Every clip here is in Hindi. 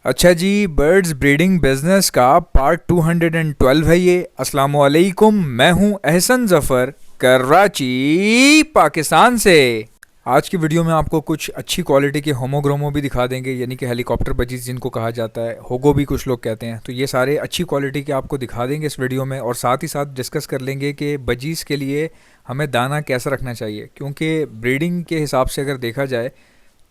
अच्छा जी, बर्ड्स ब्रीडिंग बिजनेस का पार्ट 212 है ये। अस्सलाम वालेकुम, मैं हूं एहसन जफर, कराची पाकिस्तान से। आज की वीडियो में आपको कुछ अच्छी क्वालिटी के होमोग्रोमो भी दिखा देंगे, यानी कि हेलीकॉप्टर बजीज जिनको कहा जाता है, होगो भी कुछ लोग कहते हैं। तो ये सारे अच्छी क्वालिटी के आपको दिखा देंगे इस वीडियो में, और साथ ही साथ डिस्कस कर लेंगे कि बजीज के लिए हमें दाना कैसा रखना चाहिए, क्योंकि ब्रीडिंग के हिसाब से अगर देखा जाए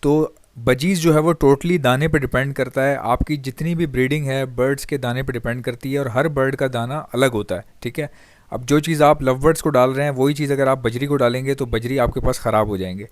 तो बजीज़ जो है वो टोटली दाने पे डिपेंड करता है। आपकी जितनी भी ब्रीडिंग है बर्ड्स के दाने पे डिपेंड करती है, और हर बर्ड का दाना अलग होता है, ठीक है। अब जो चीज़ आप लव बर्ड्स को डाल रहे हैं वही चीज़ अगर आप बजरी को डालेंगे तो बजरी आपके पास ख़राब हो जाएंगे।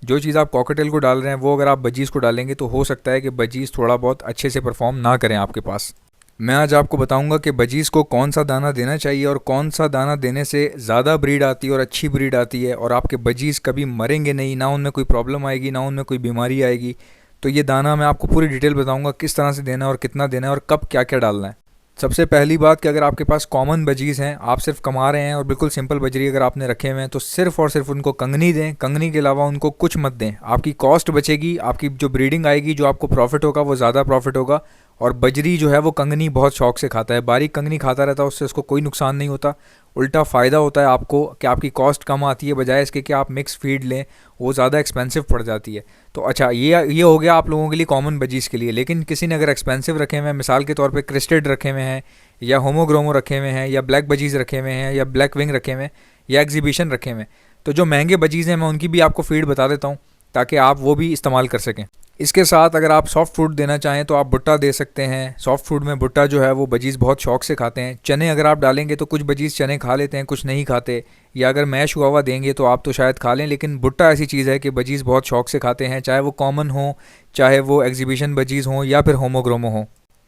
जो चीज़ आप कॉकटेल को डाल रहे हैं वो अगर आप बजीज़ को डालेंगे तो हो सकता है कि बजीज़ थोड़ा बहुत अच्छे से परफॉर्म ना करें आपके पास। मैं आज आपको बताऊंगा कि बजीज़ को कौन सा दाना देना चाहिए और कौन सा दाना देने से ज़्यादा ब्रीड आती है और अच्छी ब्रीड आती है, और आपके बजीज़ कभी मरेंगे नहीं, ना उनमें कोई प्रॉब्लम आएगी ना उनमें कोई बीमारी आएगी। तो ये दाना मैं आपको पूरी डिटेल बताऊंगा किस तरह से देना है और कितना देना है और कब क्या क्या डालना है। सबसे पहली बात कि अगर आपके पास कॉमन बजीज़ हैं, आप सिर्फ कमा रहे हैं और बिल्कुल सिंपल बजरी अगर आपने रखे हुए हैं, तो सिर्फ और सिर्फ उनको कंगनी दें। कंगनी के अलावा उनको कुछ मत दें, आपकी कॉस्ट बचेगी, आपकी जो ब्रीडिंग आएगी, जो आपको प्रॉफिट होगा वो ज़्यादा प्रॉफिट होगा। और बजरी जो है वो कंगनी बहुत शौक से खाता है, बारीक कंगनी खाता रहता है, उससे उसको कोई नुकसान नहीं होता, उल्टा फ़ायदा होता है आपको कि आपकी कॉस्ट कम आती है, बजाय इसके कि आप मिक्स फीड लें, वो ज़्यादा एक्सपेंसिव पड़ जाती है। तो अच्छा, ये हो गया आप लोगों के लिए कॉमन बजीज़ के लिए। लेकिन किसी ने अगर एक्सपेंसिव रखे हुए हैं, मिसाल के तौर पे क्रिस्टेड रखे हुए हैं, या होमोग्रोमो रखे हुए हैं, या ब्लैक बजीज़ रखे हुए हैं, या ब्लैक विंग रखे हुए हैं, या एग्जीबिशन रखे हुए हैं, तो जो महंगे बजीज़ हैं मैं उनकी भी आपको फीड बता देता हूँ ताकि आप वो भी इस्तेमाल कर सकें। इसके साथ अगर आप सॉफ्ट फूड देना चाहें तो आप भुट्टा दे सकते हैं। सॉफ्ट फूड में भुट्टा जो है वो बजीज़ बहुत शौक से खाते हैं। चने अगर आप डालेंगे तो कुछ बजीज़ चने खा लेते हैं, कुछ नहीं खाते। या अगर मैश हुआ हुआ देंगे तो आप तो शायद खा लें, लेकिन भुट्टा ऐसी चीज़ है कि बजीज़ बहुत शौक से खाते हैं, चाहे वो कॉमन हो, चाहे वो एग्जीबिशन बजीज़ हों, या फिर होमोग्रोमो हों।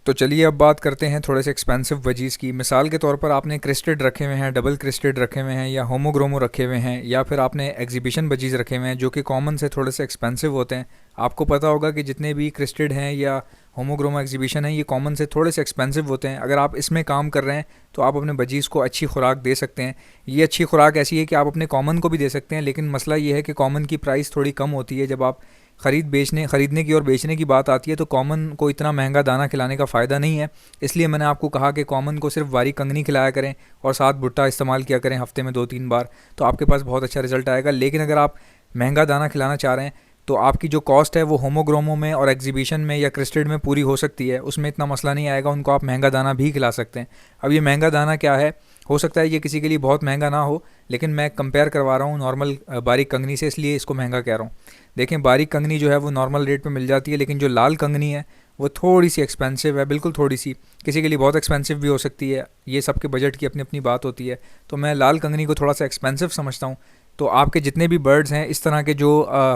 तो चलिए अब बात करते हैं थोड़े से एक्सपेंसिव वजीज़ की। मिसाल के तौर पर आपने क्रिस्टेड रखे हुए हैं, डबल क्रिस्टेड रखे हुए हैं, या होमोग्रोमो रखे हुए हैं, या फिर आपने एग्जीबिशन वजीज़ रखे हुए हैं जो कि कॉमन से थोड़े से एक्सपेंसिव होते हैं। आपको पता होगा कि जितने भी क्रिस्टेड हैं या होमोग्रोमो एग्जीबिशन हैं, ये कॉमन से थोड़े से एक्सपेंसिव होते हैं। अगर आप इसमें काम कर रहे हैं तो आप अपने बजीज़ को अच्छी खुराक दे सकते हैं। ये अच्छी खुराक ऐसी है कि आप अपने कॉमन को भी दे सकते हैं, लेकिन मसला ये है कि कॉमन की प्राइस थोड़ी कम होती है। जब आप खरीदने की और बेचने की बात आती है तो कॉमन को इतना महंगा दाना खिलाने का फ़ायदा नहीं है। इसलिए मैंने आपको कहा कि कॉमन को सिर्फ बारीक कंगनी खिलाया करें और साथ भुट्टा इस्तेमाल किया करें हफ्ते में 2-3 बार, तो आपके पास बहुत अच्छा रिजल्ट आएगा। लेकिन अगर आप महंगा दाना खिलाना चाह रहे हैं तो आपकी जो कॉस्ट है वो होमोग्रोमो में और एग्जीबिशन में या क्रिस्टेड में पूरी हो सकती है, उसमें इतना मसला नहीं आएगा, उनको आप महंगा दाना भी खिला सकते हैं। अब ये महंगा दाना क्या है, हो सकता है ये किसी के लिए बहुत महंगा ना हो, लेकिन मैं कंपेयर करवा रहा हूँ नॉर्मल बारीक कंगनी से, इसलिए इसको महंगा कह रहा हूँ। देखें, बारीक कंगनी जो है वो नॉर्मल रेट पे मिल जाती है, लेकिन जो लाल कंगनी है वो थोड़ी सी एक्सपेंसिव है, बिल्कुल थोड़ी सी, किसी के लिए बहुत एक्सपेंसिव भी हो सकती है। ये सबके बजट की अपनी अपनी बात होती है, तो मैं लाल कंगनी को थोड़ा सा एक्सपेंसिव समझता हूँ। तो आपके जितने भी बर्ड्स हैं इस तरह के जो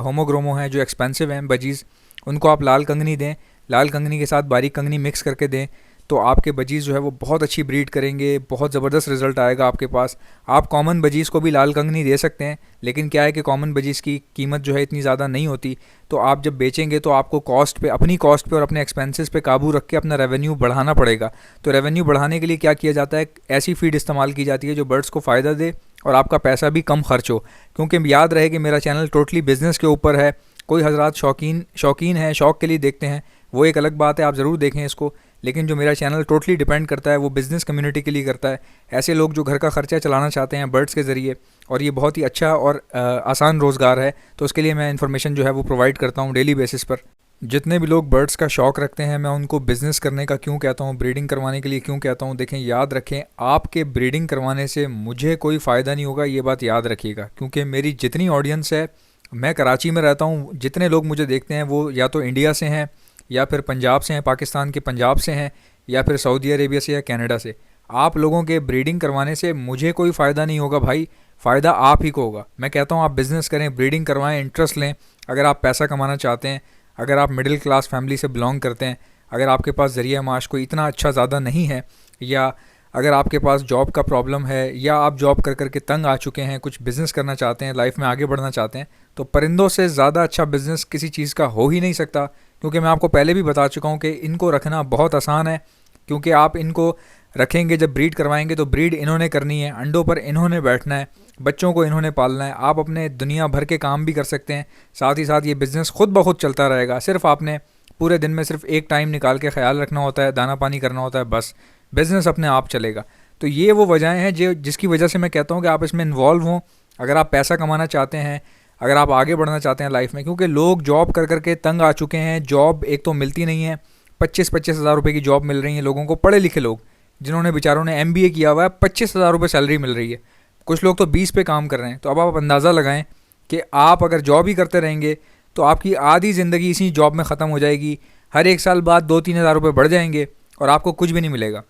होमोग्रोमो हैं, जो एक्सपेंसिव हैं बजीज़, उनको आप लाल कंगनी दें। लाल कंगनी के साथ बारीक कंगनी मिक्स करके दें तो आपके बजीज़ जो है वो बहुत अच्छी ब्रीड करेंगे, बहुत ज़बरदस्त रिज़ल्ट आएगा आपके पास। आप कॉमन बजीज़ को भी लाल कंगनी दे सकते हैं, लेकिन क्या है कि कॉमन बजीज़ की कीमत जो है इतनी ज़्यादा नहीं होती, तो आप जब बेचेंगे तो आपको कॉस्ट पे, अपनी कॉस्ट पे और अपने एक्सपेंसेस पे काबू रख के अपना रेवेन्यू बढ़ाना पड़ेगा। तो रेवेन्यू बढ़ाने के लिए क्या किया जाता है, ऐसी फीड इस्तेमाल की जाती है जो बर्ड्स को फ़ायदा दे और आपका पैसा भी कम खर्च हो। क्योंकि याद रहे कि मेरा चैनल टोटली बिज़नेस के ऊपर है। कोई हजरात शौकीन हैं, शौक़ के लिए देखते हैं, वो एक अलग बात है, आप ज़रूर देखें इसको। लेकिन जो मेरा चैनल टोटली डिपेंड करता है वो बिज़नेस कम्युनिटी के लिए करता है। ऐसे लोग जो घर का ख़र्चा चलाना चाहते हैं बर्ड्स के ज़रिए, और ये बहुत ही अच्छा और आसान रोज़गार है, तो उसके लिए मैं इन्फॉर्मेशन जो है वो प्रोवाइड करता हूँ डेली बेसिस पर। जितने भी लोग बर्ड्स का शौक़ रखते हैं, मैं उनको बिज़नेस करने का क्यों कहता हूँ, ब्रीडिंग करवाने के लिए क्यों कहता हूँ, देखें, याद रखें, आपके ब्रीडिंग करवाने से मुझे कोई फ़ायदा नहीं होगा, ये बात याद रखिएगा। क्योंकि मेरी जितनी ऑडियंस है, मैं कराची में रहता हूँ, जितने लोग मुझे देखते हैं वो या तो इंडिया से हैं, या फिर पंजाब से हैं, पाकिस्तान के पंजाब से हैं, या फिर सऊदी अरेबिया से या कनाडा से। आप लोगों के ब्रीडिंग करवाने से मुझे कोई फ़ायदा नहीं होगा भाई, फ़ायदा आप ही को होगा। मैं कहता हूँ आप बिज़नेस करें, ब्रीडिंग करवाएं, इंटरेस्ट लें। अगर आप पैसा कमाना चाहते हैं, अगर आप मिडिल क्लास फैमिली से बिलोंग करते हैं, अगर आपके पास ज़रिया माश कोई इतना अच्छा ज़्यादा नहीं है, या अगर आपके पास जॉब का प्रॉब्लम है, या आप जॉब कर के तंग आ चुके हैं, कुछ बिज़नेस करना चाहते हैं, लाइफ में आगे बढ़ना चाहते हैं, तो परिंदों से ज़्यादा अच्छा बिज़नेस किसी चीज़ का हो ही नहीं सकता। क्योंकि मैं आपको पहले भी बता चुका हूँ कि इनको रखना बहुत आसान है। क्योंकि आप इनको रखेंगे, जब ब्रीड करवाएंगे तो ब्रीड इन्होंने करनी है, अंडों पर इन्होंने बैठना है, बच्चों को इन्होंने पालना है। आप अपने दुनिया भर के काम भी कर सकते हैं, साथ ही साथ ये बिज़नेस खुद ब खुद चलता रहेगा। सिर्फ आपने पूरे दिन में सिर्फ एक टाइम निकाल के ख्याल रखना होता है, दाना पानी करना होता है, बस बिज़नेस अपने आप चलेगा। तो ये वो वजहें हैं जिसकी वजह से मैं कहता हूँ कि आप इसमें इन्वॉल्व हों अगर आप पैसा कमाना चाहते हैं, अगर आप आगे बढ़ना चाहते हैं लाइफ में। क्योंकि लोग जॉब कर कर के तंग आ चुके हैं, जॉब एक तो मिलती नहीं है, 25-25 हज़ार रुपये की जॉब मिल रही है लोगों को, पढ़े लिखे लोग जिन्होंने बेचारों ने MBA किया हुआ है, 25 हज़ार रुपये सैलरी मिल रही है, कुछ लोग तो 20 पे काम कर रहे हैं। तो अब आप अंदाज़ा लगाएं कि आप अगर जॉब ही करते रहेंगे तो आपकी आधी ज़िंदगी इसी जॉब में ख़त्म हो जाएगी। हर एक साल बाद 2-3 हज़ार रुपये बढ़ जाएंगे और आपको कुछ भी नहीं मिलेगा।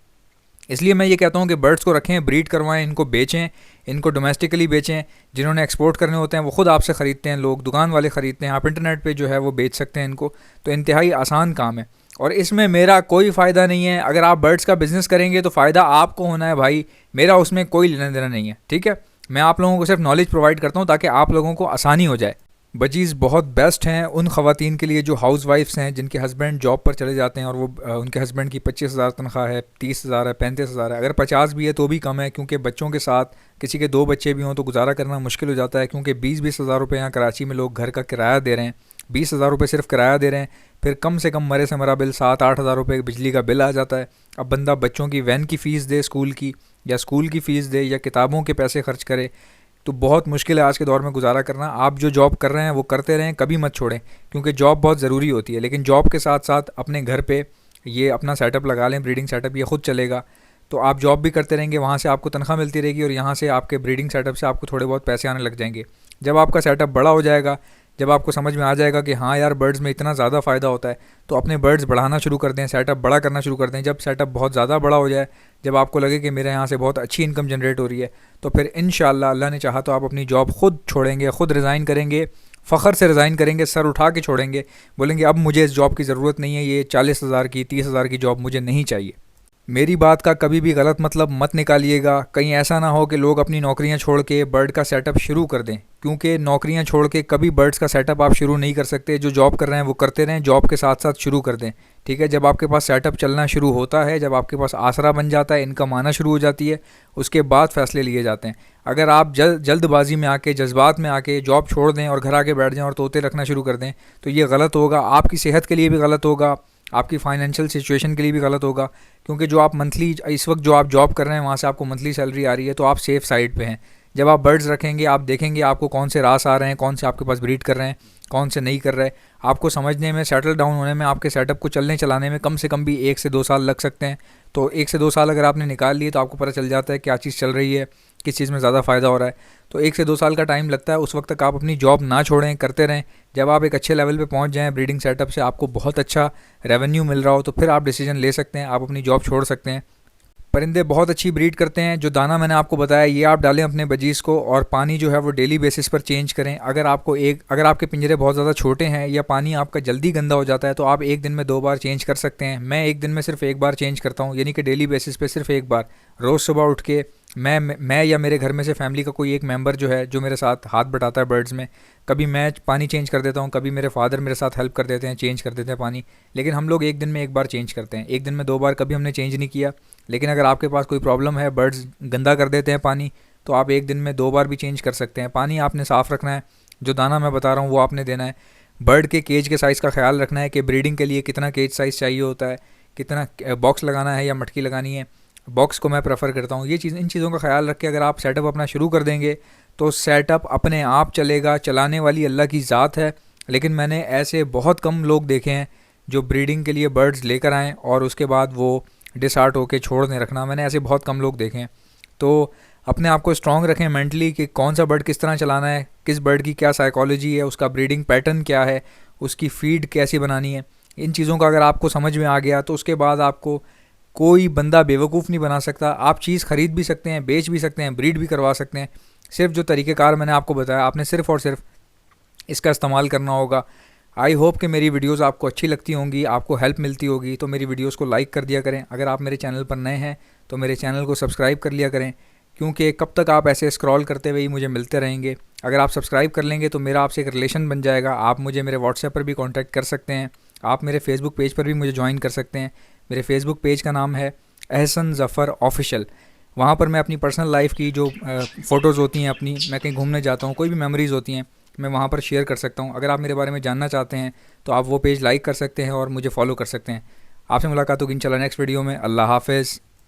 इसलिए मैं ये कहता हूँ कि बर्ड्स को रखें, ब्रीड करवाएं, इनको बेचें, इनको डोमेस्टिकली बेचें। जिन्होंने एक्सपोर्ट करने होते हैं वो ख़ुद आपसे ख़रीदते हैं, लोग दुकान वाले ख़रीदते हैं, आप इंटरनेट पे जो है वो बेच सकते हैं इनको। तो इंतहाई आसान काम है और इसमें मेरा कोई फ़ायदा नहीं है। अगर आप बर्ड्स का बिज़नेस करेंगे तो फ़ायदा आपको होना है भाई, मेरा उसमें कोई लेना देना नहीं है, ठीक है। मैं आप लोगों को सिर्फ नॉलेज प्रोवाइड करता हूँ ताकि आप लोगों को आसानी हो जाए। बजीज़ बहुत बेस्ट हैं उन ख़वातीन के लिए जो हाउस वाइफ्स हैं, जिनके हस्बैंड जॉब पर चले जाते हैं और वो उनके हस्बैंड की 25 हज़ार तनख्वाह है, 30 हज़ार है, 35 हज़ार है, अगर 50 भी है तो भी कम है। क्योंकि बच्चों के साथ किसी के 2 बच्चे भी हों तो गुजारा करना मुश्किल हो जाता है। क्योंकि 20-20 हज़ार रुपये यहाँ कराची में लोग घर का किराया दे रहे हैं, 20 हज़ार रुपये सिर्फ किराया दे रहे हैं, फिर कम से कम मरे से मरा बिल 7-8 हज़ार रुपये बिजली का बिल आ जाता है। अब बंदा बच्चों की वैन की फ़ीस दे स्कूल की, या स्कूल की फ़ीस दे, या किताबों के पैसे खर्च करे, तो बहुत मुश्किल है आज के दौर में गुजारा करना। आप जो जॉब कर रहे हैं वो करते रहें, कभी मत छोड़ें, क्योंकि जॉब बहुत ज़रूरी होती है। लेकिन जॉब के साथ साथ अपने घर पे ये अपना सेटअप लगा लें, ब्रीडिंग सेटअप, ये ख़ुद चलेगा। तो आप जॉब भी करते रहेंगे, वहाँ से आपको तनख्वाह मिलती रहेगी और यहाँ से आपके ब्रीडिंग सेटअप से आपको थोड़े बहुत पैसे आने लग जाएंगे। जब आपका सेटअप बड़ा हो जाएगा, जब आपको समझ में आ जाएगा कि हाँ यार बर्ड्स में इतना ज़्यादा फ़ायदा होता है, तो अपने बर्ड्स बढ़ाना शुरू कर दें, सेटअप बड़ा करना शुरू कर दें। जब सेटअप बहुत ज़्यादा बड़ा हो जाए, जब आपको लगे कि मेरे यहाँ से बहुत अच्छी इनकम जनरेट हो रही है, तो फिर इंशाअल्लाह अल्लाह ने चाहा तो आप अपनी जॉब ख़ुद छोड़ेंगे, ख़ुद रिज़ाइन करेंगे, फ़ख्र से रिज़ाइन करेंगे, सर उठा के छोड़ेंगे, बोलेंगे अब मुझे इस जॉब की ज़रूरत नहीं है, ये 40 हज़ार की 30 हज़ार की जॉब मुझे नहीं चाहिए। मेरी बात का कभी भी गलत मतलब मत निकालिएगा, कहीं ऐसा ना हो कि लोग अपनी नौकरियां छोड़ के बर्ड का सेटअप शुरू कर दें। क्योंकि नौकरियां छोड़ के कभी बर्ड्स का सेटअप आप शुरू नहीं कर सकते। जो जॉब कर रहे हैं वो करते रहें, जॉब के साथ साथ शुरू कर दें, ठीक है। जब आपके पास सेटअप चलना शुरू होता है, जब आपके पास आसरा बन जाता है, इनकम आना शुरू हो जाती है, उसके बाद फ़ैसले लिए जाते हैं। अगर आप जल्दबाजी में आके, जज्बात में आके जॉब छोड़ दें और घर आके बैठ जाएँ और तोते रखना शुरू कर दें, तो ये गलत होगा, आपकी सेहत के लिए भी गलत होगा, आपकी फ़ाइनेंशियल सिचुएशन के लिए भी गलत होगा। क्योंकि जो आप मंथली, इस वक्त जो आप जॉब कर रहे हैं वहाँ से आपको मंथली सैलरी आ रही है, तो आप सेफ़ साइड पे हैं। जब आप बर्ड्स रखेंगे, आप देखेंगे आपको कौन से रास आ रहे हैं, कौन से आपके पास ब्रीड कर रहे हैं, कौन से नहीं कर रहे। आपको समझने में, सेटल डाउन होने में, आपके सेटअप को चलने चलाने में कम से कम भी 1 से 2 साल लग सकते हैं। तो 1 से 2 साल अगर आपने निकाल लिए तो आपको पता चल जाता है क्या चीज़ चल रही है, किस चीज़ में ज़्यादा फ़ायदा हो रहा है। तो 1 से 2 साल का टाइम लगता है। उस वक्त तक आप अपनी जॉब ना छोड़ें, करते रहें। जब आप एक अच्छे लेवल पे पहुंच जाएं ब्रीडिंग सेटअप से, आपको बहुत अच्छा रेवेन्यू मिल रहा हो, तो फिर आप डिसीजन ले सकते हैं, आप अपनी जॉब छोड़ सकते हैं। परिंदे बहुत अच्छी ब्रीड करते हैं। जो दाना मैंने आपको बताया ये आप डालें अपने बजीज़ को, और पानी जो है वो डेली बेसिस पर चेंज करें। अगर आपके पिंजरे बहुत ज़्यादा छोटे हैं या पानी आपका जल्दी गंदा हो जाता है तो आप एक दिन में 2 बार चेंज कर सकते हैं। मैं एक दिन में सिर्फ 1 बार चेंज करता हूँ, यानी कि डेली बेसिस पे सिर्फ 1 बार। रोज़ सुबह उठ के मैं या मेरे घर में से फैमिली का कोई एक मेंबर जो है, जो मेरे साथ हाथ बटाता है बर्ड्स में, कभी मैं पानी चेंज कर देता हूँ, कभी मेरे फादर मेरे साथ हेल्प कर देते हैं, चेंज कर देते हैं पानी। लेकिन हम लोग एक दिन में 1 बार चेंज करते हैं, एक दिन में 2 बार कभी हमने चेंज नहीं किया। लेकिन अगर आपके पास कोई प्रॉब्लम है, बर्ड्स गंदा कर देते हैं पानी, तो आप एक दिन में 2 बार भी चेंज कर सकते हैं। पानी आपने साफ़ रखना है, जो दाना मैं बता रहा हूँ वो आपने देना है। बर्ड के केज के साइज़ का ख्याल रखना है कि ब्रीडिंग के लिए कितना केज साइज़ चाहिए होता है, कितना बॉक्स लगाना है या मटकी लगानी है। बॉक्स को मैं प्रेफर करता हूँ। इन चीज़ों का ख्याल रख के अगर आप सेटअप अपना शुरू कर देंगे तो सेटअप अपने आप चलेगा। चलाने वाली अल्लाह की ज़ात है। लेकिन मैंने ऐसे बहुत कम लोग देखे हैं जो ब्रीडिंग के लिए बर्ड्स लेकर आएँ और उसके बाद वो डिसहार्ट होकर छोड़ दें रखना। मैंने ऐसे बहुत कम लोग देखे हैं। तो अपने आप को स्ट्रॉन्ग रखें मेंटली कि कौन सा बर्ड किस तरह चलाना है, किस बर्ड की क्या साइकोलॉजी है, उसका ब्रीडिंग पैटर्न क्या है, उसकी फ़ीड कैसी बनानी है। इन चीज़ों का अगर आपको समझ में आ गया तो उसके बाद आपको कोई बंदा बेवकूफ़ नहीं बना सकता। आप चीज़ ख़रीद भी सकते हैं, बेच भी सकते हैं, ब्रीड भी करवा सकते हैं। सिर्फ जो तरीक़ेकार मैंने आपको बताया, आपने सिर्फ़ और सिर्फ इसका इस्तेमाल करना होगा। आई होप कि मेरी वीडियोस आपको अच्छी लगती होंगी, आपको हेल्प मिलती होगी। तो मेरी वीडियोस को लाइक कर दिया करें। अगर आप मेरे चैनल पर नए हैं तो मेरे चैनल को सब्सक्राइब कर लिया करें, क्योंकि कब तक आप ऐसे स्क्रॉल करते हुए ही मुझे मिलते रहेंगे। अगर आप सब्सक्राइब कर लेंगे तो मेरा आपसे एक रिलेशन बन जाएगा। आप मुझे मेरे व्हाट्सएप पर भी कॉन्टैक्ट कर सकते हैं, आप मेरे फेसबुक पेज पर भी मुझे ज्वाइन कर सकते हैं। मेरे फेसबुक पेज का नाम है एहसन ज़फ़र ऑफिशियल। वहाँ पर मैं अपनी पर्सनल लाइफ की जो फ़ोटोज़ होती हैं अपनी, मैं कहीं घूमने जाता हूँ, कोई भी मेमोरीज़ होती हैं, मैं वहाँ पर शेयर कर सकता हूँ। अगर आप मेरे बारे में जानना चाहते हैं तो आप वो पेज लाइक कर सकते हैं और मुझे फॉलो कर सकते हैं। आपसे मुलाकात होगी इंशाल्लाह नेक्स्ट वीडियो में। अल्लाह हाफ़िज़।